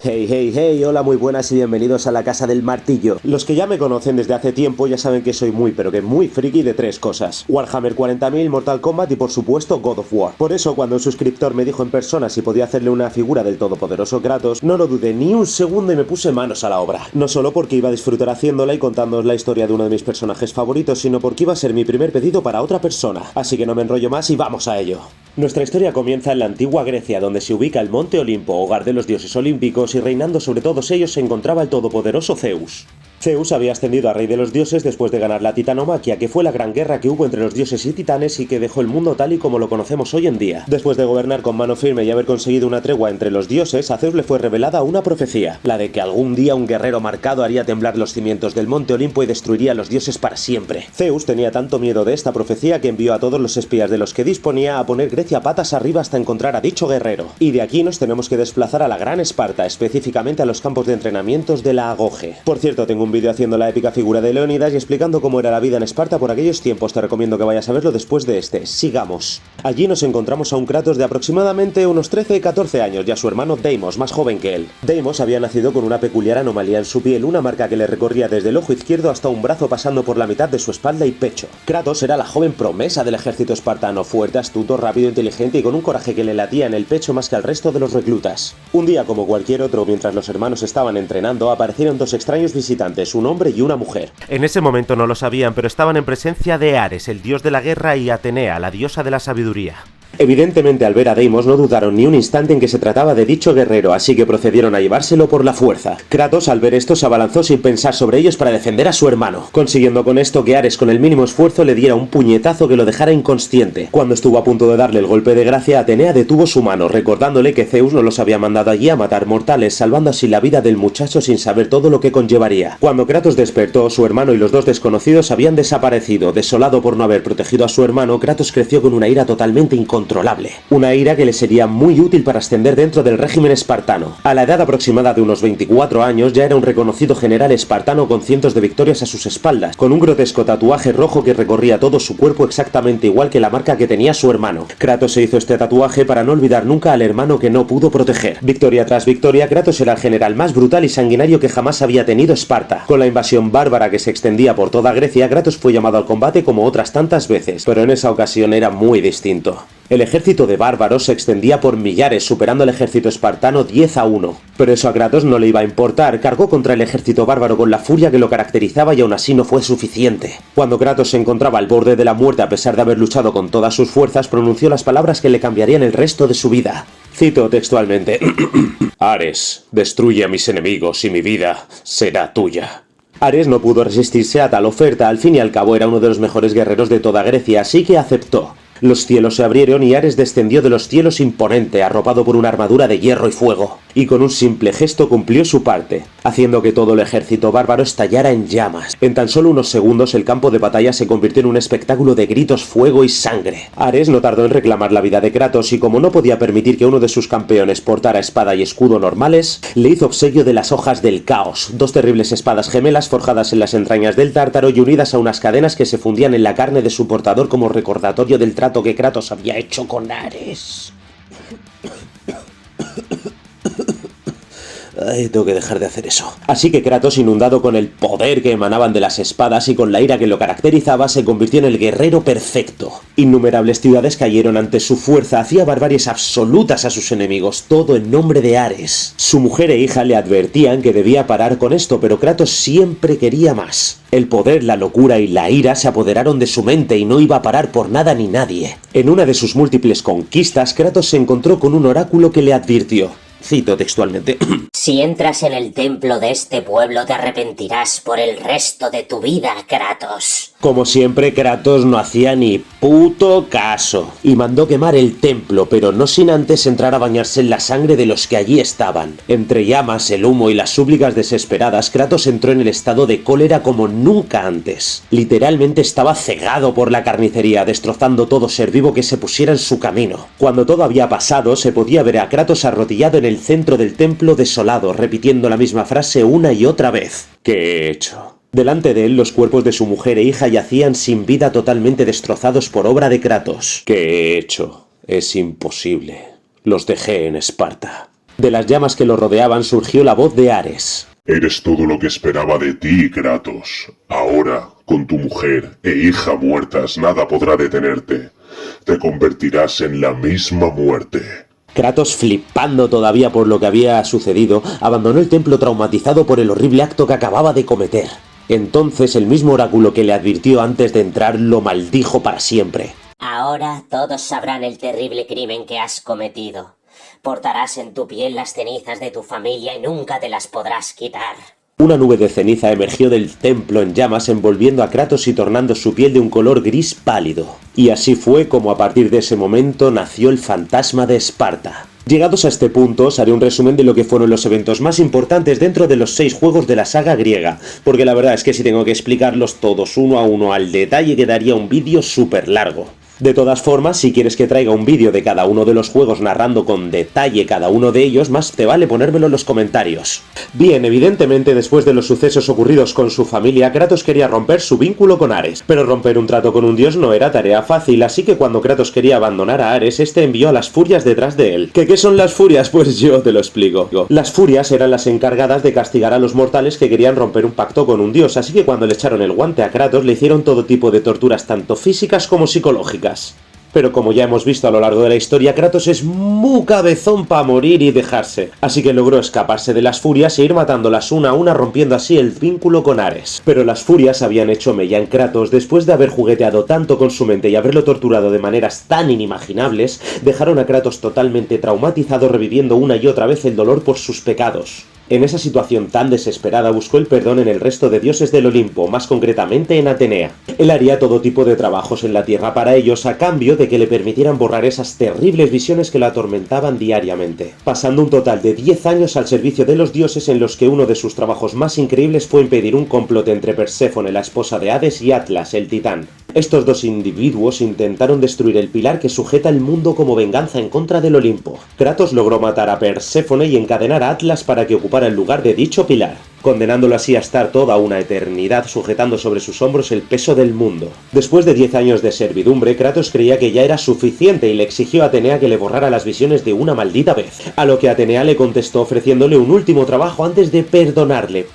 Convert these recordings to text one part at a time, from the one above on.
Hey, hey, hey, hola, muy buenas y bienvenidos a la Casa del Martillo. Los que ya me conocen desde hace tiempo ya saben que soy muy, pero que muy friki de tres cosas: Warhammer 40.000, Mortal Kombat y por supuesto God of War. Por eso cuando un suscriptor me dijo en persona si podía hacerle una figura del todopoderoso Kratos, no lo dudé ni un segundo y me puse manos a la obra. No solo porque iba a disfrutar haciéndola y contándoos la historia de uno de mis personajes favoritos, sino porque iba a ser mi primer pedido para otra persona. Así que no me enrollo más y vamos a ello. Nuestra historia comienza en la antigua Grecia, donde se ubica el Monte Olimpo, hogar de los dioses olímpicos, y reinando sobre todos ellos se encontraba el todopoderoso Zeus. Zeus había ascendido a rey de los dioses después de ganar la titanomaquia, que fue la gran guerra que hubo entre los dioses y titanes y que dejó el mundo tal y como lo conocemos hoy en día. Después de gobernar con mano firme y haber conseguido una tregua entre los dioses, a Zeus le fue revelada una profecía, la de que algún día un guerrero marcado haría temblar los cimientos del Monte Olimpo y destruiría a los dioses para siempre. Zeus tenía tanto miedo de esta profecía que envió a todos los espías de los que disponía a poner Grecia patas arriba hasta encontrar a dicho guerrero. Y de aquí nos tenemos que desplazar a la Gran Esparta, específicamente a los campos de entrenamientos de la Agoge. Por cierto, tengo un vídeo haciendo la épica figura de Leónidas y explicando cómo era la vida en Esparta por aquellos tiempos. Te recomiendo que vayas a verlo después de este. Sigamos. Allí nos encontramos a un Kratos de aproximadamente unos 13-14 años y a su hermano Deimos, más joven que él. Deimos había nacido con una peculiar anomalía en su piel, una marca que le recorría desde el ojo izquierdo hasta un brazo pasando por la mitad de su espalda y pecho. Kratos era la joven promesa del ejército espartano, fuerte, astuto, rápido, inteligente y con un coraje que le latía en el pecho más que al resto de los reclutas. Un día como cualquier otro, mientras los hermanos estaban entrenando, aparecieron dos extraños visitantes, un hombre y una mujer. En ese momento no lo sabían, pero estaban en presencia de Ares, el dios de la guerra, y Atenea, la diosa de la sabiduría. Evidentemente, al ver a Deimos no dudaron ni un instante en que se trataba de dicho guerrero, así que procedieron a llevárselo por la fuerza. Kratos, al ver esto, se abalanzó sin pensar sobre ellos para defender a su hermano, consiguiendo con esto que Ares con el mínimo esfuerzo le diera un puñetazo que lo dejara inconsciente. Cuando estuvo a punto de darle el golpe de gracia, Atenea detuvo su mano, recordándole que Zeus no los había mandado allí a matar mortales, salvando así la vida del muchacho sin saber todo lo que conllevaría. Cuando Kratos despertó, su hermano y los dos desconocidos habían desaparecido. Desolado por no haber protegido a su hermano, Kratos creció con una ira totalmente incontrolable. Una ira que le sería muy útil para ascender dentro del régimen espartano. A la edad aproximada de unos 24 años ya era un reconocido general espartano con cientos de victorias a sus espaldas, con un grotesco tatuaje rojo que recorría todo su cuerpo exactamente igual que la marca que tenía su hermano. Kratos se hizo este tatuaje para no olvidar nunca al hermano que no pudo proteger. Victoria tras victoria, Kratos era el general más brutal y sanguinario que jamás había tenido Esparta. Con la invasión bárbara que se extendía por toda Grecia, Kratos fue llamado al combate como otras tantas veces, pero en esa ocasión era muy distinto. El ejército de bárbaros se extendía por millares, superando al ejército espartano 10-1. Pero eso a Kratos no le iba a importar, cargó contra el ejército bárbaro con la furia que lo caracterizaba y aún así no fue suficiente. Cuando Kratos se encontraba al borde de la muerte a pesar de haber luchado con todas sus fuerzas, pronunció las palabras que le cambiarían el resto de su vida. Cito textualmente: Ares, destruye a mis enemigos y mi vida será tuya. Ares no pudo resistirse a tal oferta, al fin y al cabo era uno de los mejores guerreros de toda Grecia, así que aceptó. Los cielos se abrieron y Ares descendió de los cielos imponente, arropado por una armadura de hierro y fuego, y con un simple gesto cumplió su parte, haciendo que todo el ejército bárbaro estallara en llamas. En tan solo unos segundos el campo de batalla se convirtió en un espectáculo de gritos, fuego y sangre. Ares no tardó en reclamar la vida de Kratos y como no podía permitir que uno de sus campeones portara espada y escudo normales, le hizo obsequio de las hojas del caos, dos terribles espadas gemelas forjadas en las entrañas del Tártaro y unidas a unas cadenas que se fundían en la carne de su portador como recordatorio del trato que Kratos había hecho con Ares. Ay, tengo que dejar de hacer eso. Así que Kratos, inundado con el poder que emanaban de las espadas y con la ira que lo caracterizaba, se convirtió en el guerrero perfecto. Innumerables ciudades cayeron ante su fuerza, hacía barbaries absolutas a sus enemigos, todo en nombre de Ares. Su mujer e hija le advertían que debía parar con esto, pero Kratos siempre quería más. El poder, la locura y la ira se apoderaron de su mente y no iba a parar por nada ni nadie. En una de sus múltiples conquistas, Kratos se encontró con un oráculo que le advirtió. Cito textualmente: Si entras en el templo de este pueblo te arrepentirás por el resto de tu vida, Kratos. Como siempre, Kratos no hacía ni puto caso y mandó quemar el templo, pero no sin antes entrar a bañarse en la sangre de los que allí estaban. Entre llamas, el humo y las súplicas desesperadas, Kratos entró en el estado de cólera como nunca antes. Literalmente estaba cegado por la carnicería, destrozando todo ser vivo que se pusiera en su camino. Cuando todo había pasado, se podía ver a Kratos arrodillado en el centro del templo desolado, repitiendo la misma frase una y otra vez. ¿Qué he hecho? Delante de él, los cuerpos de su mujer e hija yacían sin vida, totalmente destrozados por obra de Kratos. ¿Qué he hecho? Es imposible. Los dejé en Esparta. De las llamas que lo rodeaban surgió la voz de Ares. Eres todo lo que esperaba de ti, Kratos. Ahora, con tu mujer e hija muertas, nada podrá detenerte. Te convertirás en la misma muerte. Kratos, flipando todavía por lo que había sucedido, abandonó el templo traumatizado por el horrible acto que acababa de cometer. Entonces el mismo oráculo que le advirtió antes de entrar lo maldijo para siempre. Ahora todos sabrán el terrible crimen que has cometido. Portarás en tu piel las cenizas de tu familia y nunca te las podrás quitar. Una nube de ceniza emergió del templo en llamas, envolviendo a Kratos y tornando su piel de un color gris pálido. Y así fue como a partir de ese momento nació el fantasma de Esparta. Llegados a este punto, os haré un resumen de lo que fueron los eventos más importantes dentro de los 6 juegos de la saga griega, porque la verdad es que si tengo que explicarlos todos uno a uno al detalle quedaría un vídeo súper largo. De todas formas, si quieres que traiga un vídeo de cada uno de los juegos narrando con detalle cada uno de ellos, más te vale ponérmelo en los comentarios. Bien, evidentemente después de los sucesos ocurridos con su familia, Kratos quería romper su vínculo con Ares, pero romper un trato con un dios no era tarea fácil, así que cuando Kratos quería abandonar a Ares, este envió a las Furias detrás de él. ¿Qué son las Furias? Pues yo te lo explico. Las Furias eran las encargadas de castigar a los mortales que querían romper un pacto con un dios, así que cuando le echaron el guante a Kratos le hicieron todo tipo de torturas tanto físicas como psicológicas. Pero como ya hemos visto a lo largo de la historia, Kratos es muy cabezón para morir y dejarse, así que logró escaparse de las Furias e ir matándolas una a una, rompiendo así el vínculo con Ares. Pero las Furias habían hecho mella en Kratos después de haber jugueteado tanto con su mente y haberlo torturado de maneras tan inimaginables, dejaron a Kratos totalmente traumatizado, reviviendo una y otra vez el dolor por sus pecados. En esa situación tan desesperada buscó el perdón en el resto de dioses del Olimpo, más concretamente en Atenea. Él haría todo tipo de trabajos en la tierra para ellos a cambio de que le permitieran borrar esas terribles visiones que lo atormentaban diariamente, pasando un total de 10 años al servicio de los dioses, en los que uno de sus trabajos más increíbles fue impedir un complot entre Perséfone, la esposa de Hades, y Atlas, el titán. Estos dos individuos intentaron destruir el pilar que sujeta el mundo como venganza en contra del Olimpo. Kratos logró matar a Perséfone y encadenar a Atlas para que ocupara el lugar de dicho pilar, condenándolo así a estar toda una eternidad sujetando sobre sus hombros el peso del mundo. Después de 10 años de servidumbre, Kratos creía que ya era suficiente y le exigió a Atenea que le borrara las visiones de una maldita vez, a lo que Atenea le contestó ofreciéndole un último trabajo antes de perdonarle,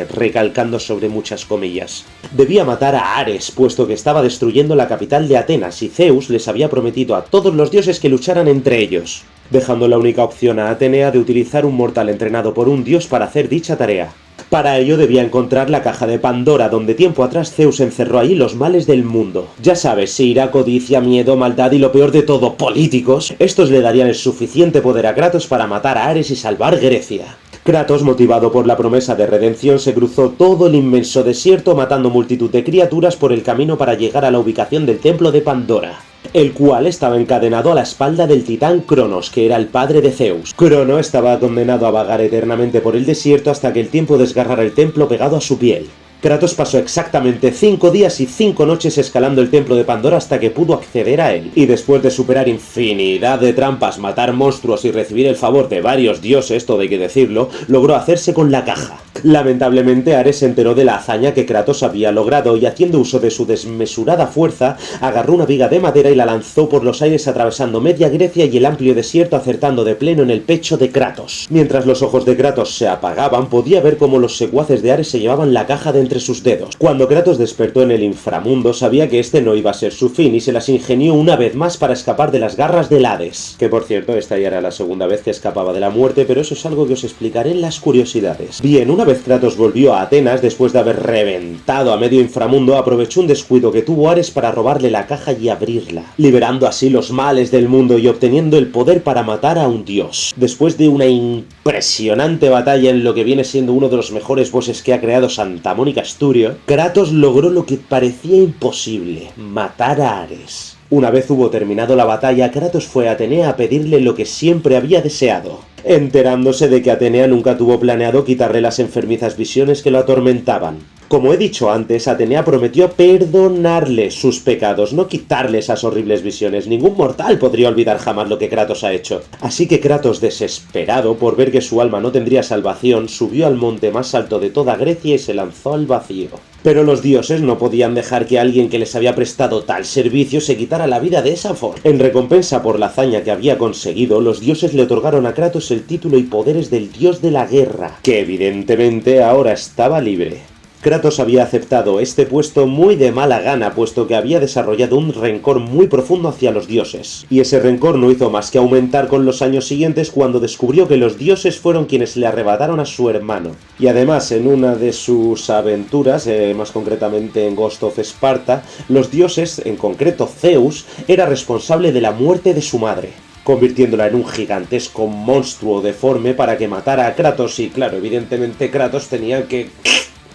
recalcando sobre muchas comillas. Debía matar a Ares, puesto que estaba destruyendo la capital de Atenas y Zeus les había prometido a todos los dioses que lucharan entre ellos, dejando la única opción a Atenea de utilizar un mortal entrenado por un dios para hacer dicha tarea. Para ello debía encontrar la caja de Pandora, donde tiempo atrás Zeus encerró ahí los males del mundo. Ya sabes, ira, codicia, miedo, maldad y lo peor de todo, políticos. Estos le darían el suficiente poder a Kratos para matar a Ares y salvar Grecia. Kratos, motivado por la promesa de redención, se cruzó todo el inmenso desierto matando multitud de criaturas por el camino para llegar a la ubicación del templo de Pandora, el cual estaba encadenado a la espalda del titán Cronos, que era el padre de Zeus. Crono estaba condenado a vagar eternamente por el desierto hasta que el tiempo desgarrara el templo pegado a su piel. Kratos pasó exactamente 5 días y 5 noches escalando el templo de Pandora hasta que pudo acceder a él, y después de superar infinidad de trampas, matar monstruos y recibir el favor de varios dioses, todo hay que decirlo, logró hacerse con la caja. Lamentablemente Ares se enteró de la hazaña que Kratos había logrado y, haciendo uso de su desmesurada fuerza, agarró una viga de madera y la lanzó por los aires atravesando media Grecia y el amplio desierto, acertando de pleno en el pecho de Kratos. Mientras los ojos de Kratos se apagaban, podía ver cómo los secuaces de Ares se llevaban la caja de entre sus dedos. Cuando Kratos despertó en el inframundo, sabía que este no iba a ser su fin y se las ingenió una vez más para escapar de las garras del Hades. Que por cierto, esta ya era la segunda vez que escapaba de la muerte, pero eso es algo que os explicaré en las curiosidades. Bien, una vez Kratos volvió a Atenas, después de haber reventado a medio inframundo, aprovechó un descuido que tuvo Ares para robarle la caja y abrirla, liberando así los males del mundo y obteniendo el poder para matar a un dios. Después de una impresionante batalla en lo que viene siendo uno de los mejores bosses que ha creado Santa Mónica Studio, Kratos logró lo que parecía imposible: matar a Ares. Una vez hubo terminado la batalla, Kratos fue a Atenea a pedirle lo que siempre había deseado, enterándose de que Atenea nunca tuvo planeado quitarle las enfermizas visiones que lo atormentaban. Como he dicho antes, Atenea prometió perdonarles sus pecados, no quitarles esas horribles visiones. Ningún mortal podría olvidar jamás lo que Kratos ha hecho. Así que Kratos, desesperado por ver que su alma no tendría salvación, subió al monte más alto de toda Grecia y se lanzó al vacío. Pero los dioses no podían dejar que alguien que les había prestado tal servicio se quitara la vida de esa forma. En recompensa por la hazaña que había conseguido, los dioses le otorgaron a Kratos el título y poderes del dios de la guerra, que evidentemente ahora estaba libre. Kratos había aceptado este puesto muy de mala gana, puesto que había desarrollado un rencor muy profundo hacia los dioses. Y ese rencor no hizo más que aumentar con los años siguientes cuando descubrió que los dioses fueron quienes le arrebataron a su hermano. Y además, en una de sus aventuras, más concretamente en Ghost of Sparta, los dioses, en concreto Zeus, era responsable de la muerte de su madre, convirtiéndola en un gigantesco monstruo deforme para que matara a Kratos. Y claro, evidentemente Kratos tenía que...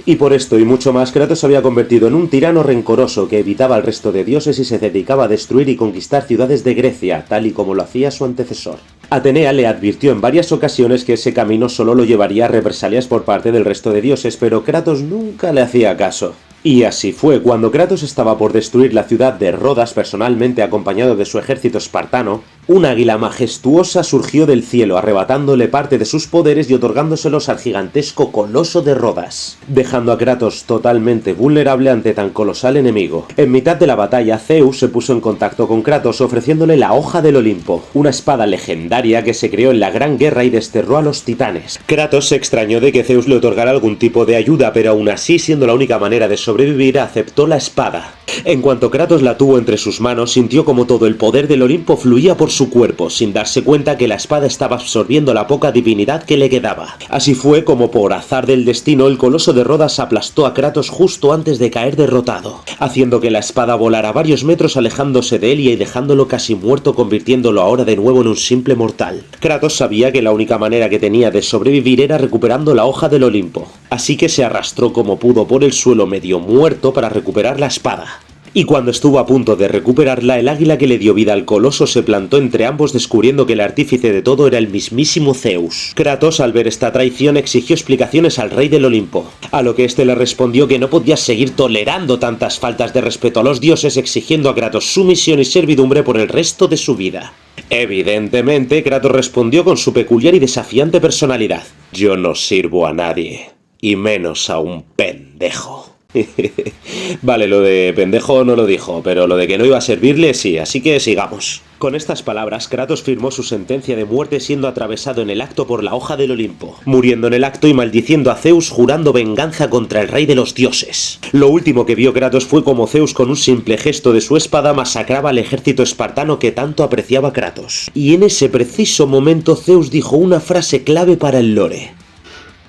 Y por esto y mucho más, Kratos se había convertido en un tirano rencoroso que evitaba al resto de dioses y se dedicaba a destruir y conquistar ciudades de Grecia, tal y como lo hacía su antecesor. Atenea le advirtió en varias ocasiones que ese camino solo lo llevaría a represalias por parte del resto de dioses, pero Kratos nunca le hacía caso. Y así fue, cuando Kratos estaba por destruir la ciudad de Rodas personalmente acompañado de su ejército espartano, un águila majestuosa surgió del cielo arrebatándole parte de sus poderes y otorgándoselos al gigantesco coloso de Rodas, dejando a Kratos totalmente vulnerable ante tan colosal enemigo. En mitad de la batalla, Zeus se puso en contacto con Kratos ofreciéndole la Hoja del Olimpo, una espada legendaria que se creó en la Gran Guerra y desterró a los titanes. Kratos se extrañó de que Zeus le otorgara algún tipo de ayuda, pero aún así, siendo la única manera de sobrevivir, aceptó la espada. En cuanto Kratos la tuvo entre sus manos, sintió como todo el poder del Olimpo fluía por su cuerpo, sin darse cuenta que la espada estaba absorbiendo la poca divinidad que le quedaba. Así fue como, por azar del destino, el coloso de Rodas aplastó a Kratos justo antes de caer derrotado, haciendo que la espada volara varios metros alejándose de él y dejándolo casi muerto, convirtiéndolo ahora de nuevo en un simple mortal. Kratos sabía que la única manera que tenía de sobrevivir era recuperando la Hoja del Olimpo, así que se arrastró como pudo por el suelo medio muerto para recuperar la espada. Y cuando estuvo a punto de recuperarla, el águila que le dio vida al coloso se plantó entre ambos, descubriendo que el artífice de todo era el mismísimo Zeus. Kratos, al ver esta traición, exigió explicaciones al rey del Olimpo, a lo que este le respondió que no podía seguir tolerando tantas faltas de respeto a los dioses, exigiendo a Kratos sumisión y servidumbre por el resto de su vida. Evidentemente, Kratos respondió con su peculiar y desafiante personalidad: yo no sirvo a nadie, y menos a un pendejo. Vale, lo de pendejo no lo dijo, pero lo de que no iba a servirle sí, así que sigamos. Con estas palabras, Kratos firmó su sentencia de muerte, siendo atravesado en el acto por la Hoja del Olimpo, muriendo en el acto y maldiciendo a Zeus, jurando venganza contra el rey de los dioses. Lo último que vio Kratos fue como Zeus, con un simple gesto de su espada, masacraba al ejército espartano que tanto apreciaba Kratos. Y en ese preciso momento Zeus dijo una frase clave para el lore: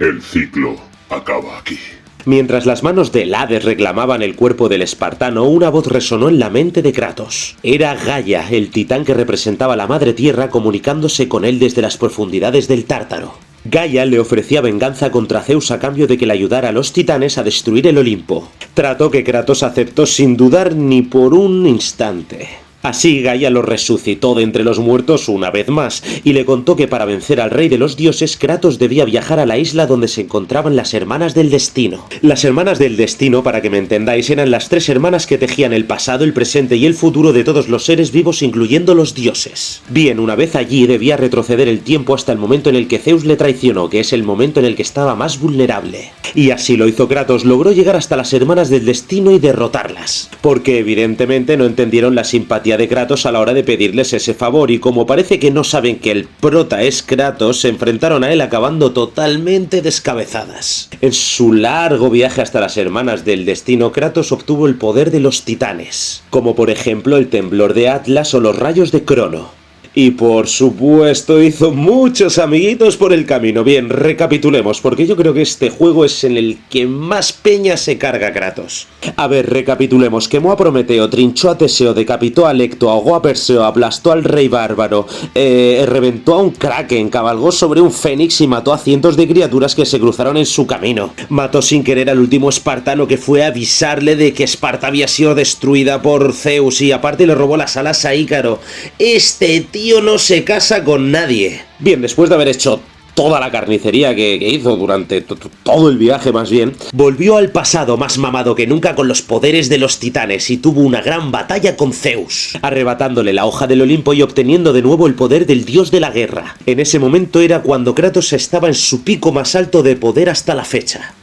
el ciclo acaba aquí. Mientras las manos del Hades reclamaban el cuerpo del espartano, una voz resonó en la mente de Kratos. Era Gaia, el titán que representaba la Madre Tierra, comunicándose con él desde las profundidades del Tártaro. Gaia le ofrecía venganza contra Zeus a cambio de que le ayudara a los titanes a destruir el Olimpo. Trato que Kratos aceptó sin dudar ni por un instante. Así Gaia lo resucitó de entre los muertos una vez más, y le contó que para vencer al rey de los dioses, Kratos debía viajar a la isla donde se encontraban las Hermanas del Destino. Las Hermanas del Destino, para que me entendáis, eran las tres hermanas que tejían el pasado, el presente y el futuro de todos los seres vivos, incluyendo los dioses. Bien, una vez allí debía retroceder el tiempo hasta el momento en el que Zeus le traicionó, que es el momento en el que estaba más vulnerable. Y así lo hizo Kratos, logró llegar hasta las Hermanas del Destino y derrotarlas, porque evidentemente no entendieron la simpatía de Kratos a la hora de pedirles ese favor, y como parece que no saben que el prota es Kratos, se enfrentaron a él acabando totalmente descabezadas. En su largo viaje hasta las Hermanas del Destino, Kratos obtuvo el poder de los titanes, como por ejemplo el temblor de Atlas o los rayos de Crono. Y por supuesto hizo muchos amiguitos por el camino. Bien, recapitulemos, porque yo creo que este juego es en el que más peña se carga Kratos. A ver, recapitulemos. Quemó a Prometeo, trinchó a Teseo, decapitó a Lecto, ahogó a Perseo, aplastó al rey bárbaro, reventó a un kraken, cabalgó sobre un fénix y mató a cientos de criaturas que se cruzaron en su camino. Mató sin querer al último espartano, que fue a avisarle de que Esparta había sido destruida por Zeus, y aparte le robó las alas a Ícaro. Este tío no se casa con nadie. Bien, después de haber hecho toda la carnicería que hizo durante todo el viaje más bien, volvió al pasado más mamado que nunca con los poderes de los titanes y tuvo una gran batalla con Zeus, arrebatándole la hoja del Olimpo y obteniendo de nuevo el poder del dios de la guerra. En ese momento era cuando Kratos estaba en su pico más alto de poder hasta la fecha.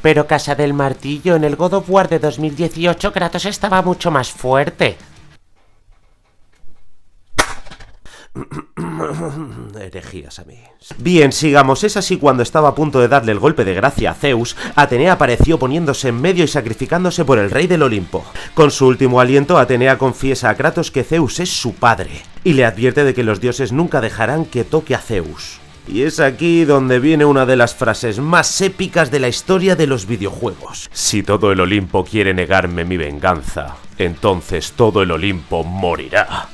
Pero Casa del Martillo, en el God of War de 2018 Kratos estaba mucho más fuerte. Herejías a mí. Bien, sigamos. Es así cuando estaba a punto de darle el golpe de gracia a Zeus, Atenea apareció poniéndose en medio y sacrificándose por el rey del Olimpo. Con su último aliento, Atenea confiesa a Kratos que Zeus es su padre, y le advierte de que los dioses nunca dejarán que toque a Zeus. Y es aquí donde viene una de las frases más épicas de la historia de los videojuegos. Si todo el Olimpo quiere negarme mi venganza, entonces todo el Olimpo morirá.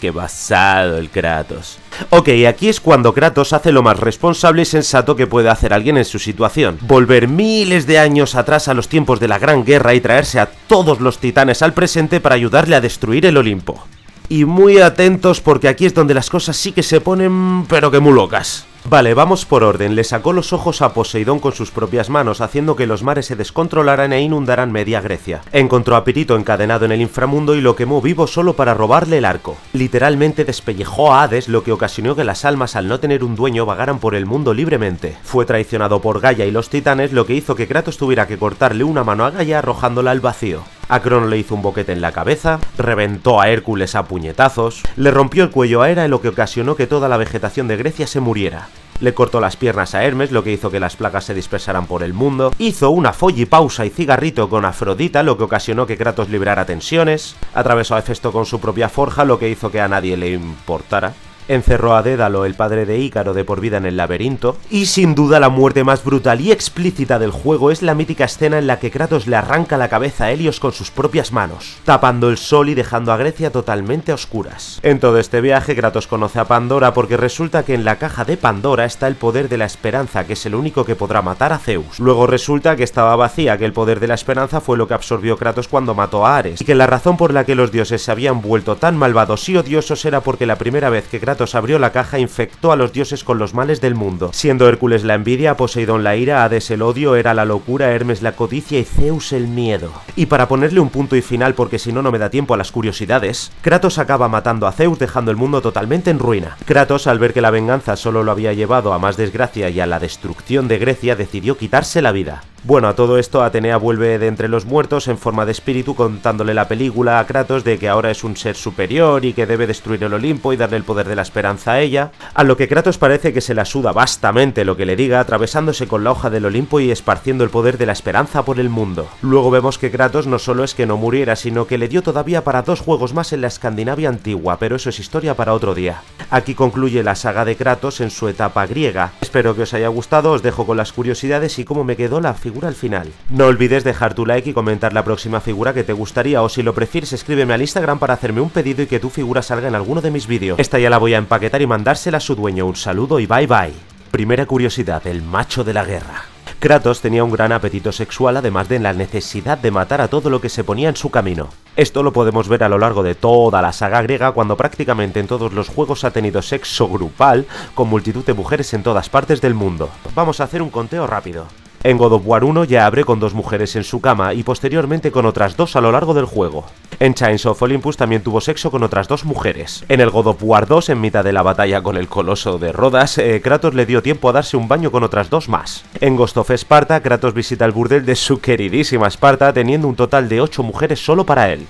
Qué basado el Kratos. Ok, aquí es cuando Kratos hace lo más responsable y sensato que puede hacer alguien en su situación: volver miles de años atrás a los tiempos de la Gran Guerra y traerse a todos los titanes al presente para ayudarle a destruir el Olimpo. Y muy atentos porque aquí es donde las cosas sí que se ponen pero que muy locas. Vale, vamos por orden. Le sacó los ojos a Poseidón con sus propias manos, haciendo que los mares se descontrolaran e inundaran media Grecia. Encontró a Pirito encadenado en el inframundo y lo quemó vivo solo para robarle el arco. Literalmente despellejó a Hades, lo que ocasionó que las almas, al no tener un dueño, vagaran por el mundo libremente. Fue traicionado por Gaia y los titanes, lo que hizo que Kratos tuviera que cortarle una mano a Gaia arrojándola al vacío. A Crono le hizo un boquete en la cabeza, reventó a Hércules a puñetazos, le rompió el cuello a Hera, lo que ocasionó que toda la vegetación de Grecia se muriera. Le cortó las piernas a Hermes, lo que hizo que las plagas se dispersaran por el mundo. Hizo una follipausa y cigarrito con Afrodita, lo que ocasionó que Kratos librara tensiones. Atravesó a Hefesto con su propia forja, lo que hizo que a nadie le importara. Encerró a Dédalo, el padre de Ícaro, de por vida en el laberinto. Y sin duda la muerte más brutal y explícita del juego es la mítica escena en la que Kratos le arranca la cabeza a Helios con sus propias manos, tapando el sol y dejando a Grecia totalmente a oscuras. En todo este viaje Kratos conoce a Pandora porque resulta que en la caja de Pandora está el poder de la esperanza, que es el único que podrá matar a Zeus. Luego resulta que estaba vacía, que el poder de la esperanza fue lo que absorbió Kratos cuando mató a Ares, y que la razón por la que los dioses se habían vuelto tan malvados y odiosos era porque la primera vez que Kratos abrió la caja infectó a los dioses con los males del mundo, siendo Hércules la envidia, Poseidón la ira, Hades el odio, Hera la locura, Hermes la codicia y Zeus el miedo. Y para ponerle un punto y final, porque si no no me da tiempo a las curiosidades, Kratos acaba matando a Zeus dejando el mundo totalmente en ruina. Kratos, al ver que la venganza solo lo había llevado a más desgracia y a la destrucción de Grecia, decidió quitarse la vida. Bueno, a todo esto Atenea vuelve de entre los muertos en forma de espíritu, contándole la película a Kratos de que ahora es un ser superior y que debe destruir el Olimpo y darle el poder de la esperanza a ella, a lo que Kratos parece que se la suda bastante lo que le diga, atravesándose con la hoja del Olimpo y esparciendo el poder de la esperanza por el mundo. Luego vemos que Kratos no solo es que no muriera, sino que le dio todavía para 2 juegos más en la Escandinavia antigua, pero eso es historia para otro día. Aquí concluye la saga de Kratos en su etapa griega. Espero que os haya gustado, os dejo con las curiosidades y cómo me quedó la figura al final. No olvides dejar tu like y comentar la próxima figura que te gustaría, o si lo prefieres escríbeme al Instagram para hacerme un pedido y que tu figura salga en alguno de mis vídeos. Esta ya la voy a empaquetar y mandársela a su dueño. Un saludo y bye bye. Primera curiosidad, el macho de la guerra. Kratos tenía un gran apetito sexual, además de la necesidad de matar a todo lo que se ponía en su camino. Esto lo podemos ver a lo largo de toda la saga griega, cuando prácticamente en todos los juegos ha tenido sexo grupal con multitud de mujeres en todas partes del mundo. Vamos a hacer un conteo rápido. En God of War 1 ya abre con 2 mujeres en su cama y posteriormente con otras 2 a lo largo del juego. En Chains of Olympus también tuvo sexo con otras 2 mujeres. En el God of War 2, en mitad de la batalla con el coloso de Rodas, Kratos le dio tiempo a darse un baño con otras 2 más. En Ghost of Sparta, Kratos visita el burdel de su queridísima Esparta, teniendo un total de 8 mujeres solo para él.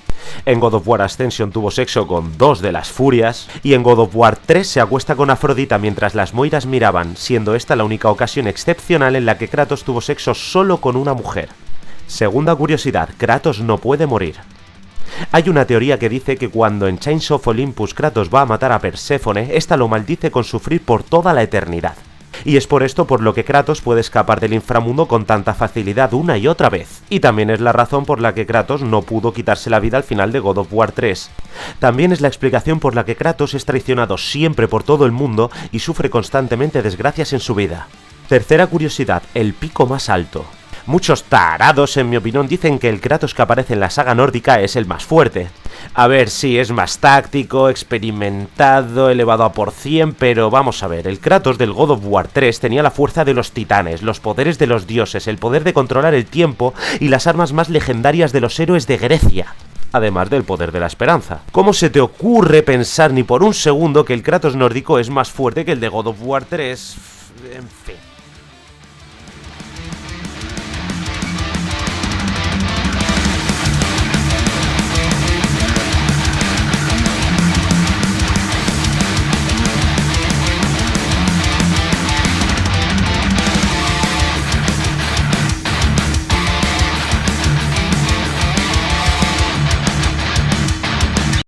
En God of War Ascension tuvo sexo con 2 de las Furias, y en God of War 3 se acuesta con Afrodita mientras las Moiras miraban, siendo esta la única ocasión excepcional en la que Kratos tuvo sexo solo con una mujer. Segunda curiosidad, Kratos no puede morir. Hay una teoría que dice que cuando en Chains of Olympus Kratos va a matar a Perséfone, esta lo maldice con sufrir por toda la eternidad. Y es por esto por lo que Kratos puede escapar del inframundo con tanta facilidad una y otra vez. Y también es la razón por la que Kratos no pudo quitarse la vida al final de God of War 3. También es la explicación por la que Kratos es traicionado siempre por todo el mundo y sufre constantemente desgracias en su vida. Tercera curiosidad, el pico más alto. Muchos tarados, en mi opinión, dicen que el Kratos que aparece en la saga nórdica es el más fuerte. A ver, sí, es más táctico, experimentado, elevado a por 100, pero vamos a ver, el Kratos del God of War 3 tenía la fuerza de los titanes, los poderes de los dioses, el poder de controlar el tiempo y las armas más legendarias de los héroes de Grecia. Además del poder de la esperanza. ¿Cómo se te ocurre pensar ni por un segundo que el Kratos nórdico es más fuerte que el de God of War 3? En fin.